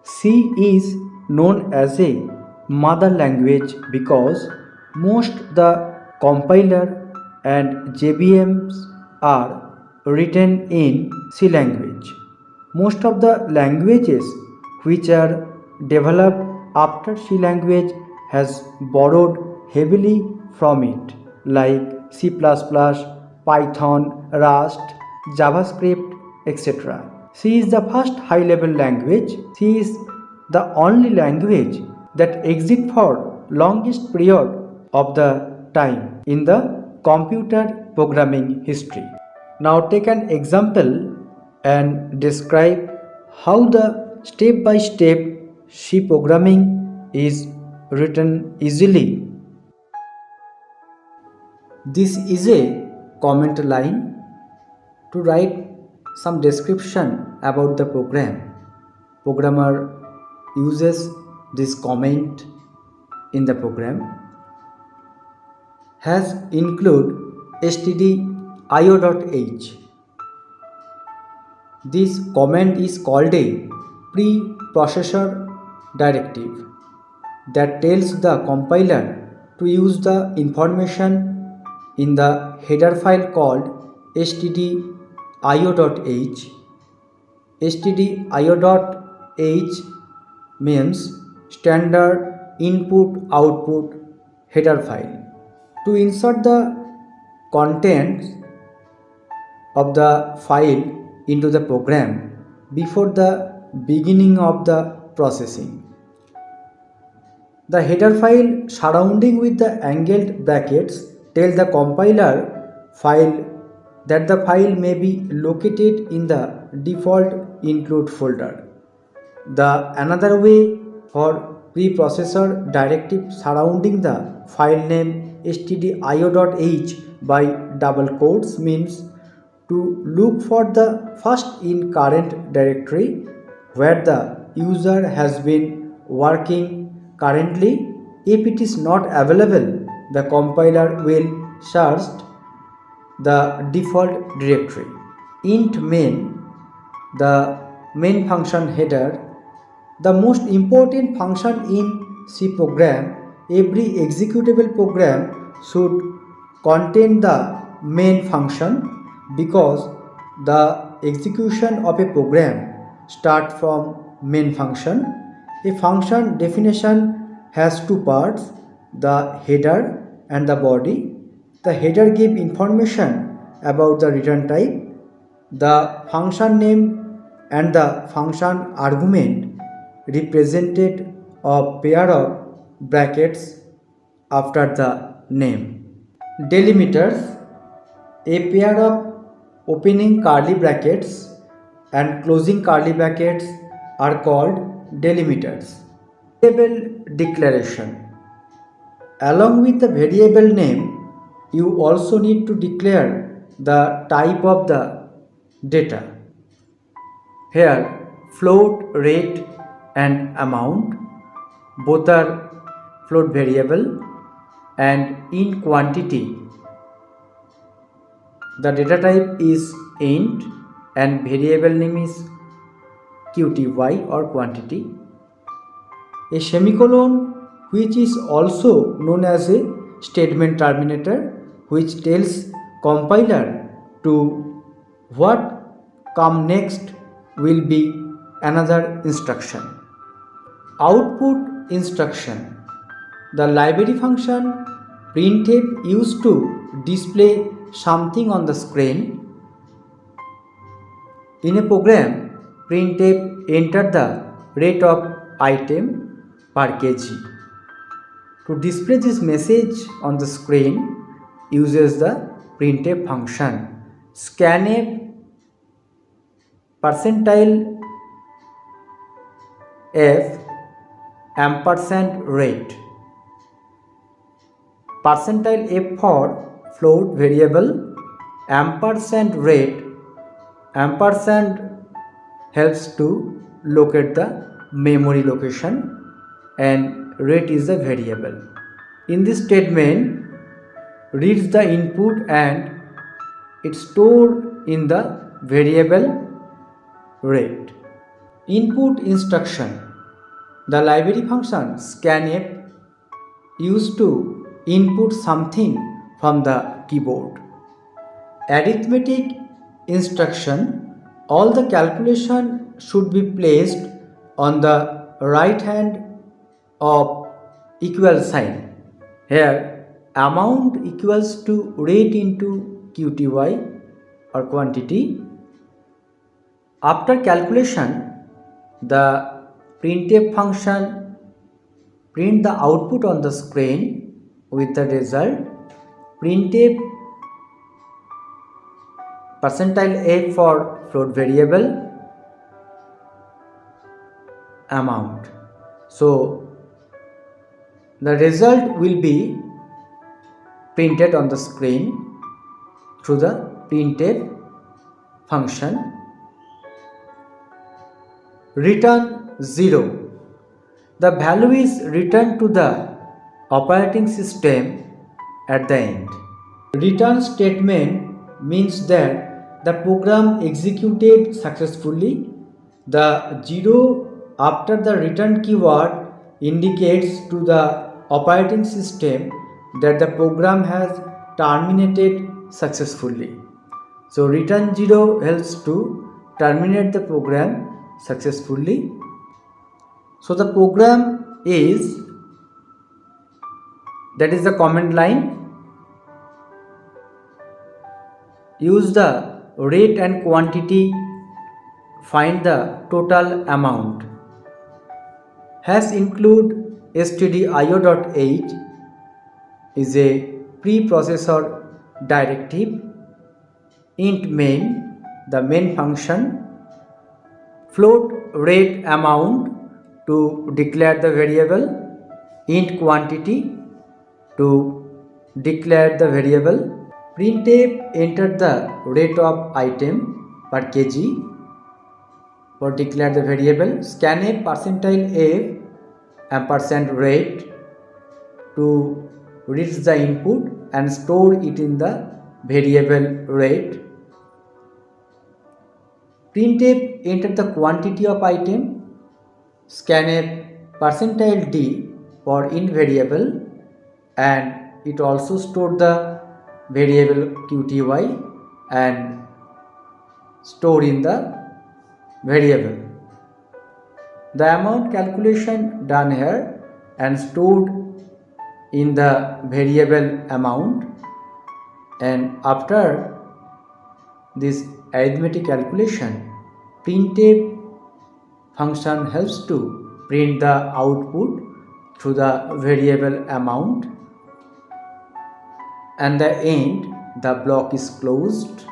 C is known as a mother language because most the compiler and JVMs are written in C language. Most of the languages which are developed after C language has borrowed heavily from it like C++, Python, Rust, JavaScript, etc. C is the first high level language. C is the only language that exists for longest period of the time in the computer programming history. Now take an example and describe how the step by step C programming is written easily. This is a comment line to write some description about the program. Programmer uses this comment in the program. Has include stdio.h. This command is called a preprocessor directive that tells the compiler to use the information in the header file called stdio.h. stdio.h means standard input output header file. To insert the contents of the file into the program before the beginning of the processing. The header file surrounding with the angled brackets tell the compiler file that the file may be located in the default include folder. The another way for preprocessor directive surrounding the file name stdio.h by double quotes means to look for the first in current directory where the user has been working currently. If it is not available, the compiler will search the default directory. Int main, the main function header, the most important function in C program. Every executable program should contain the main function because the execution of a program starts from main function. A function definition has two parts, the header and the body. The header gives information about the return type, the function name and the function argument represented a pair of brackets after the name. Delimiters, a pair of opening curly brackets and closing curly brackets are called delimiters. Variable declaration. Along with the variable name, you also need to declare the type of the data. Here, float, rate and amount both are float variable and in quantity. The data type is int and variable name is qty or quantity. A semicolon, which is also known as a statement terminator, which tells compiler to what come next will be another instruction. Output instruction. The library function printf used to display something on the screen. In a program, printf enter the rate of item per kg. To display this message on the screen uses the printf function. Scanf percentile f ampersand rate. Percentile f for float variable, ampersand rate. Ampersand helps to locate the memory location and rate is the variable. In this statement, reads the input and it's stored in the variable rate. Input instruction. The library function scanf used to input something from the keyboard. Arithmetic instruction, all the calculation should be placed on the right hand of equal sign. Here amount equals to rate into QTY or quantity. After calculation, the printf function print the output on the screen with the result. Printf %f for float variable amount. So the result will be printed on the screen through the printf function. Return 0. The value is returned to the operating system at the end. Return statement means that the program executed successfully. The 0 after the return keyword indicates to the operating system that the program has terminated successfully. So return 0 helps to terminate the program successfully. So the program is, that is the command line. Use the rate and quantity, find the total amount. Hash include stdio.h is a preprocessor directive. Int main, the main function. Float rate amount to declare the variable. Int quantity to declare the variable. Printf enter the rate of item per kg for declare the variable. Scanf %f %rate to reach the input and store it in the variable rate. Printf enter the quantity of item. Scanf %d for int variable, and it also stored the variable QTY and store in the variable. The amount calculation done here and stored in the variable amount, and after this arithmetic calculation, printf function helps to print the output through the variable amount, and the end the block is closed.